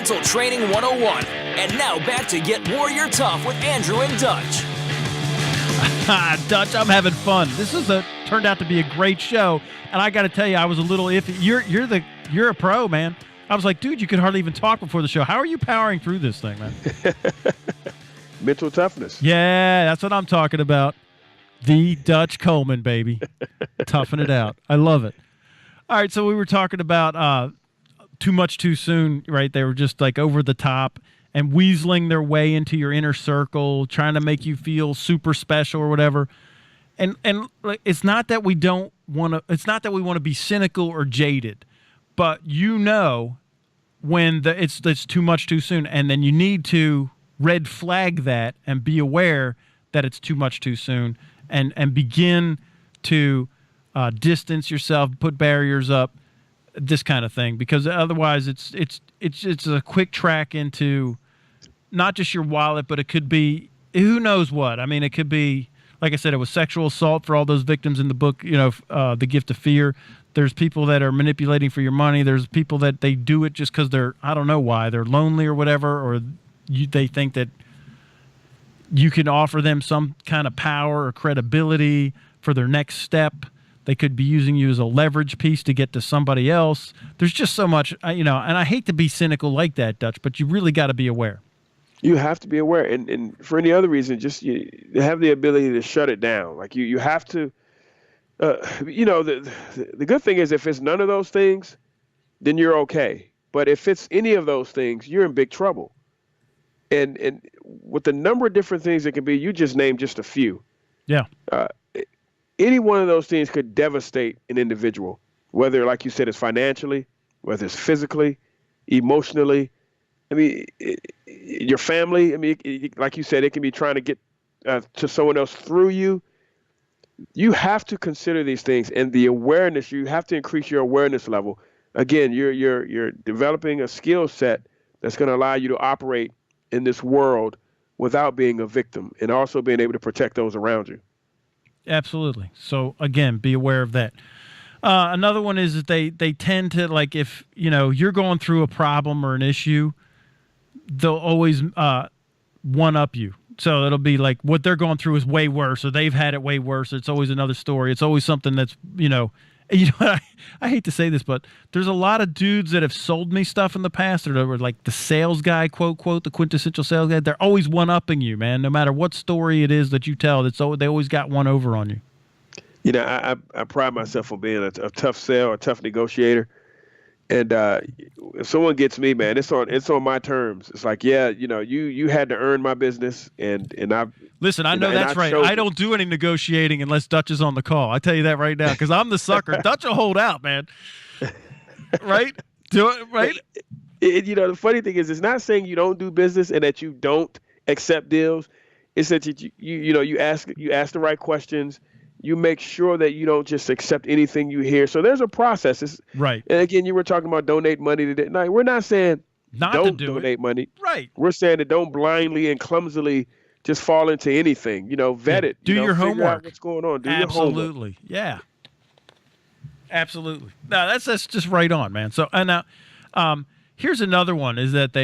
Mental Training 101. And now back to Get Warrior Tough with Andrew and Dutch. Dutch, I'm having fun. This turned out to be a great show, and I got to tell you, I was a little iffy. You're a pro, man. I was like, dude, you could hardly even talk before the show. How are you powering through this thing, man? Mental toughness. Yeah, that's what I'm talking about. The Dutch Coleman, baby. Toughing it out. I love it. All right, so we were talking about too much too soon, right? They were just like over the top and weaseling their way into your inner circle, trying to make you feel super special or whatever. And it's not that we don't want to. It's not that we want to be cynical or jaded, but when it's too much too soon, and then you need to red flag that and be aware that it's too much too soon, and begin to distance yourself, put barriers up, this kind of thing, because otherwise it's a quick track into not just your wallet, but it could be who knows what. I mean, it could be, like I said, it was sexual assault for all those victims in the book, The Gift of Fear. There's people that are manipulating for your money. There's people that they do it just because I don't know why, they're lonely or whatever, or they think that you can offer them some kind of power or credibility for their next step. They could be using you as a leverage piece to get to somebody else. There's just so much, and I hate to be cynical like that, Dutch, but you really got to be aware. You have to be aware. And for any other reason, just you have the ability to shut it down. Like you have to, the good thing is if it's none of those things, then you're okay. But if it's any of those things, you're in big trouble. And with the number of different things it can be, you just named just a few. Yeah. Any one of those things could devastate an individual, whether, like you said, it's financially, whether it's physically, emotionally. I mean, your family, I mean, like you said, it can be trying to get to someone else through you. You have to consider these things, and the awareness, you have to increase your awareness level. Again, you're developing a skill set that's going to allow you to operate in this world without being a victim, and also being able to protect those around you. Absolutely. So again, be aware of that. Another one is that they tend to, like, if you're going through a problem or an issue, they'll always one up you. So it'll be like what they're going through is way worse, or they've had it way worse. It's always another story. It's always something that's I hate to say this, but there's a lot of dudes that have sold me stuff in the past, or they were like the sales guy, quote, the quintessential sales guy. They're always one-upping you, man. No matter what story it is that you tell, they always got one over on you. I pride myself on being a tough sale, a tough negotiator. And if someone gets me, man, it's on my terms. It's like, yeah, you had to earn my business, and I've listen. I know that's right. I don't do any negotiating unless Dutch is on the call. I tell you that right now, because I'm the sucker. Dutch will hold out, man. Right? Do it right. The funny thing is, it's not saying you don't do business and that you don't accept deals. It's that you ask the right questions. You make sure that you don't just accept anything you hear. So there's a process. Right. And again, you were talking about donate money to. No, we're not saying don't donate money. Right. We're saying that don't blindly and clumsily just fall into anything. Vet it. Do your homework. Figure out what's going on. Do your homework. Absolutely. Yeah. Absolutely. No, that's just right on, man. So and now, here's another one is that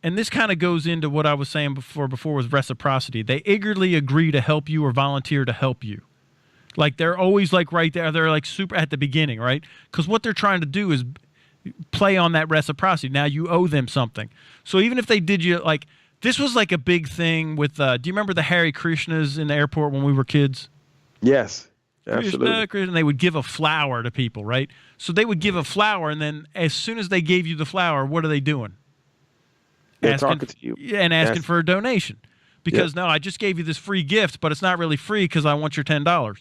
and this kind of goes into what I was saying before with reciprocity. They eagerly agree to help you or volunteer to help you. Like they're always like right there. They're like super at the beginning, right? Because what they're trying to do is play on that reciprocity. Now you owe them something. So even if they did you like, this was like a big thing with, do you remember the Hare Krishnas in the airport when we were kids? Yes, absolutely. Krishna, they would give a flower to people, right? So they would give a flower, and then as soon as they gave you the flower, what are they doing? They're talking to you. And asking for a donation. Because no, I just gave you this free gift, but it's not really free because I want your $10.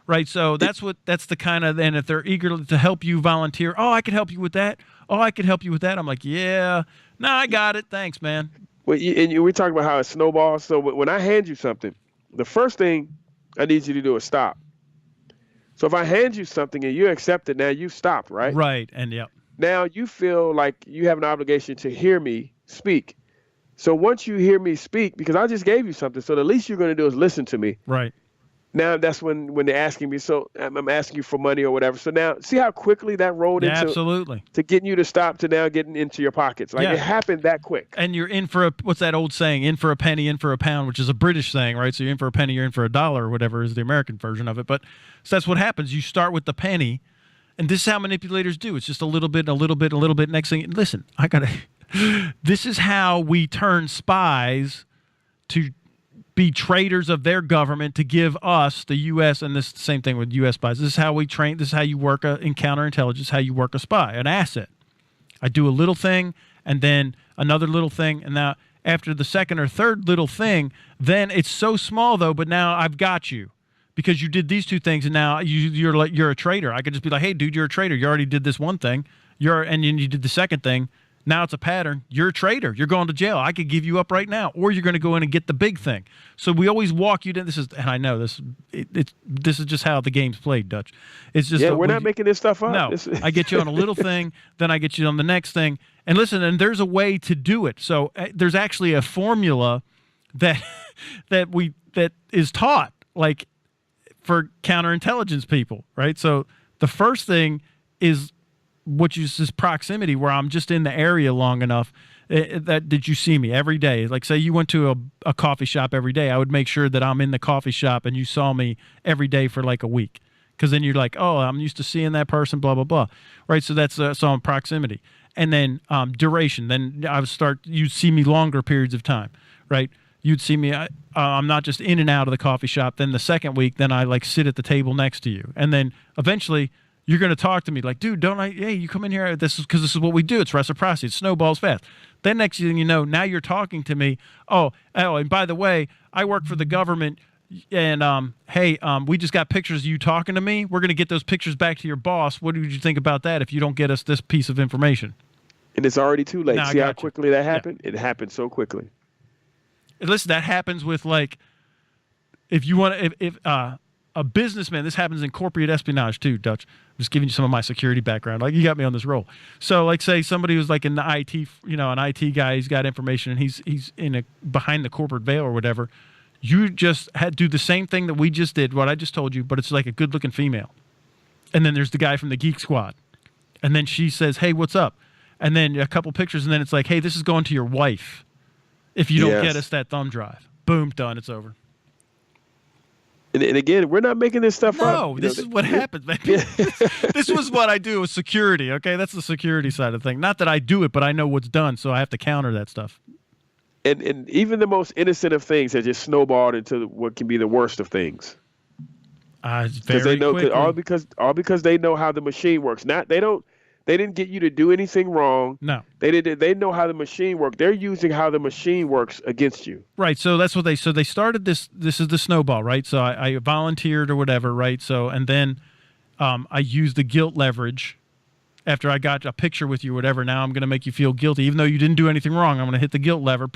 Right, so that's the kind of, and if they're eager to help you volunteer, oh, I could help you with that. Oh, I could help you with that. I'm like, yeah, no, I got it. Thanks, man. Well, we talk about how it snowballs. So when I hand you something, the first thing I need you to do is stop. So if I hand you something and you accept it, now you've stopped, right? Right, and yep. Now you feel like you have an obligation to hear me speak. So once you hear me speak, because I just gave you something, so the least you're going to do is listen to me. Right. now that's when they're asking me. So I'm asking you for money or whatever. So now see how quickly that rolled Yeah, into absolutely. to getting you to stop to now getting into your pockets. Like Yeah. it happened that quick. And you're in for what's that old saying? In for a penny, in for a pound, which is a British saying, right? So you're in for a penny, you're in for a dollar, or whatever is the American version of it. But so that's what happens. You start with the penny, and this is how manipulators do. It's just a little bit, a little bit, a little bit. Next thing, listen, I gotta. This is how we turn spies to be traitors of their government to give us, the U.S., and this is the same thing with U.S. spies. This is how we train. This is how you work in counterintelligence, how you work a spy, an asset. I do a little thing, and then another little thing, and now after the second or third little thing, then it's so small, though, but now I've got you because you did these two things, and now you're a traitor. I could just be like, hey, dude, you're a traitor. You already did this one thing, and you did the second thing. Now it's a pattern. You're a traitor. You're going to jail. I could give you up right now, or you're going to go in and get the big thing. So we always walk you down. And I know this. This is just how the game's played, Dutch. It's just we're not making this stuff up. No, I get you on a little thing, then I get you on the next thing. And listen, and there's a way to do it. So there's actually a formula that that is taught, like for counterintelligence people, right? So the first thing is what is proximity, where I'm just in the area long enough that did you see me every day? Like say you went to a coffee shop every day, I would make sure that I'm in the coffee shop and you saw me every day for like a week, because then you're like, oh, I'm used to seeing that person, blah blah blah, right? So that's so in proximity, and then duration. Then you'd see me longer periods of time, right? You'd see me. I'm not just in and out of the coffee shop. Then the second week, then I like sit at the table next to you, and then eventually you're going to talk to me like, dude, hey, you come in here. This is what we do. It's reciprocity. It snowballs fast. Then next thing you know, now you're talking to me. Oh, and by the way, I work for the government, and hey, we just got pictures of you talking to me. We're going to get those pictures back to your boss. What did you think about that if you don't get us this piece of information? And it's already too late. Now, See how quickly that happened? Yeah. It happened so quickly. And listen, that happens with like, if you want to, if a businessman, this happens in corporate espionage too, Dutch. I'm just giving you some of my security background. Like you got me on this roll. So like say somebody who's like in the IT, an IT guy, he's got information and he's behind the corporate veil or whatever. You just had to do the same thing that we just did, what I just told you, but it's like a good looking female. And then there's the guy from the Geek Squad. And then she says, hey, what's up? And then a couple pictures, and then it's like, hey, this is going to your wife if you don't get us that thumb drive. Boom, done, it's over. And again, we're not making this stuff up. No, this is what happens, man. This was what I do with security, okay? That's the security side of the thing. Not that I do it, but I know what's done, so I have to counter that stuff. And even the most innocent of things have just snowballed into what can be the worst of things. Because they know, all because they know how the machine works. They didn't get you to do anything wrong. No. They know how the machine works. They're using how the machine works against you. Right. So that's what they started this is the snowball, right? So I volunteered or whatever, right? So and then I used the guilt leverage after I got a picture with you or whatever. Now I'm going to make you feel guilty even though you didn't do anything wrong. I'm going to hit the guilt lever,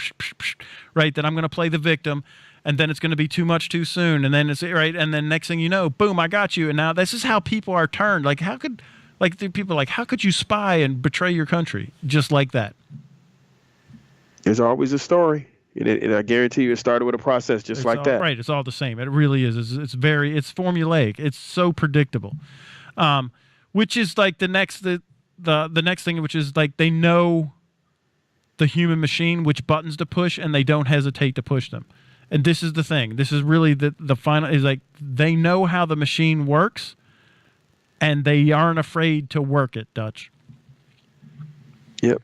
right? Then I'm going to play the victim, and then it's going to be too much too soon, and then it's right, and then next thing you know, boom, I got you. And now this is how people are turned. Like how could you spy and betray your country just like that? There's always a story, and I guarantee you it started with a process just like that. Right, it's all the same. It really is. It's formulaic. It's so predictable, which is like the next thing, which is like they know the human machine, which buttons to push, and they don't hesitate to push them. And this is the thing. This is really the final, is like they know how the machine works, and they aren't afraid to work it, Dutch. Yep.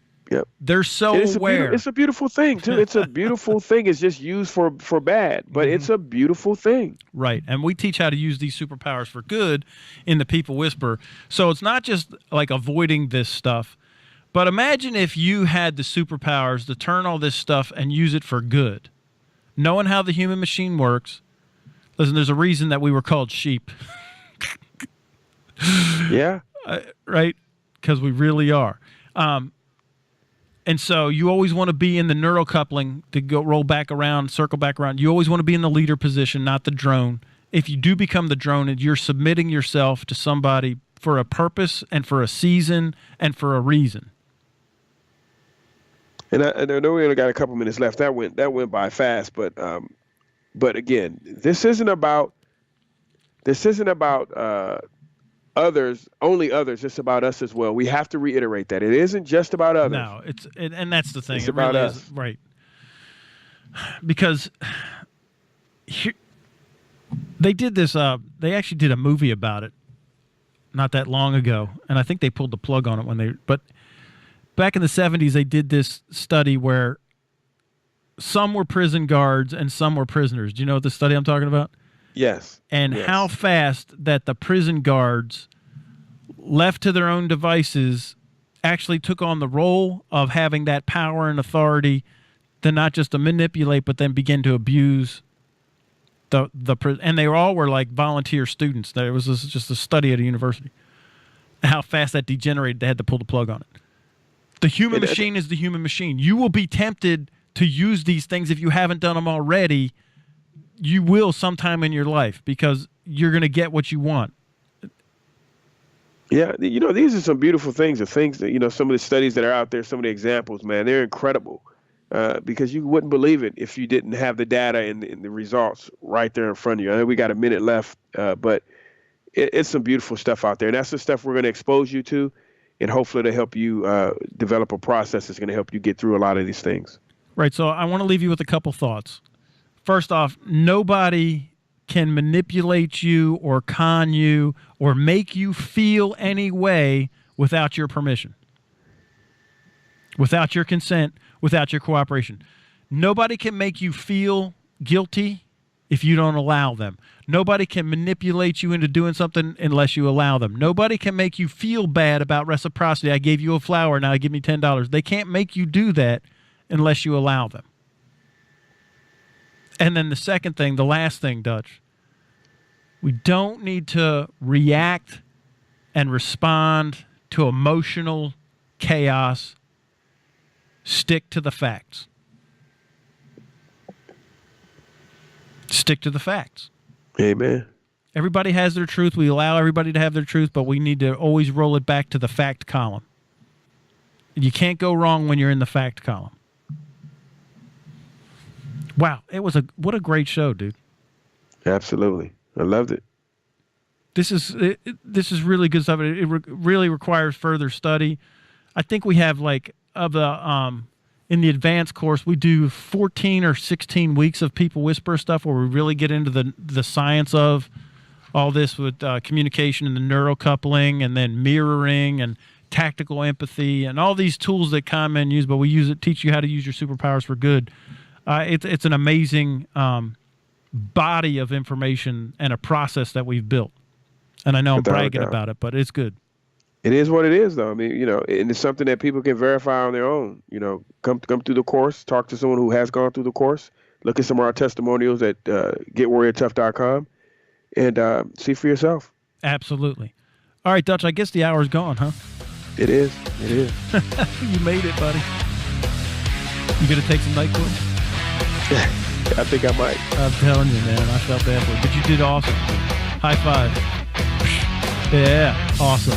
They're so aware. It's a beautiful thing, too. It's a beautiful thing. It's just used for bad, but it's a beautiful thing. Right. And we teach how to use these superpowers for good in the People Whisperer. So it's not just like avoiding this stuff, but imagine if you had the superpowers to turn all this stuff and use it for good. Knowing how the human machine works. Listen, there's a reason that we were called sheep. Yeah. Right? Because we really are. And so you always want to be in the neural coupling to go roll back around, circle back around. You always want to be in the leader position, not the drone. If you do become the drone, you're submitting yourself to somebody for a purpose and for a season and for a reason. And I know we only got a couple minutes left. That went by fast, but again, this isn't about this isn't about others, only others. It's about us as well. We have to reiterate that it isn't just about others. No, and that's the thing. It's it about really us. is, right? Because they did this. They actually did a movie about it not that long ago, and I think they pulled the plug on it But back in the 70s, they did this study where some were prison guards and some were prisoners. Do you know what the study I'm talking about? Yes. And yes. how fast that the prison guards, left to their own devices, actually took on the role of having that power and authority to not just to manipulate, but then begin to abuse and they all were like volunteer students. There was just a study at a university. How fast that degenerated, they had to pull the plug on it. The human machine is the human machine. You will be tempted to use these things if you haven't done them already. You will sometime in your life because you're going to get what you want. Yeah, these are some beautiful things. The things that, some of the studies that are out there, some of the examples, man, they're incredible. Because you wouldn't believe it if you didn't have the data and the results right there in front of you. I know we got a minute left, but it's some beautiful stuff out there. And that's the stuff we're going to expose you to, and hopefully to help you develop a process that's going to help you get through a lot of these things. Right. So I want to leave you with a couple thoughts. First off, nobody can manipulate you or con you or make you feel any way without your permission, without your consent, without your cooperation. Nobody can make you feel guilty if you don't allow them. Nobody can manipulate you into doing something unless you allow them. Nobody can make you feel bad about reciprocity. I gave you a flower, now give me $10. They can't make you do that unless you allow them. And then the second thing, the last thing, Dutch, we don't need to react and respond to emotional chaos. Stick to the facts. Stick to the facts. Amen. Everybody has their truth. We allow everybody to have their truth, but we need to always roll it back to the fact column. You can't go wrong when you're in the fact column. Wow, what a great show, dude. Absolutely. I loved it. This is really good stuff. It really requires further study. I think we have in the advanced course, we do 14 or 16 weeks of People Whisperer stuff where we really get into the science of all this with communication and the neural coupling and then mirroring and tactical empathy and all these tools that con men use, but we teach you how to use your superpowers for good. It's an amazing body of information and a process that we've built. And I know I'm bragging about it, but it's good. It is what it is, though. I mean, and it's something that people can verify on their own. Come through the course, talk to someone who has gone through the course, look at some of our testimonials at getwarriortough.com, and see for yourself. Absolutely. All right, Dutch, I guess the hour's gone, huh? It is. It is. You made it, buddy. You going to take some NyQuil? I think I might. I'm telling you, man. I felt bad for you. But you did awesome. High five. Yeah, awesome.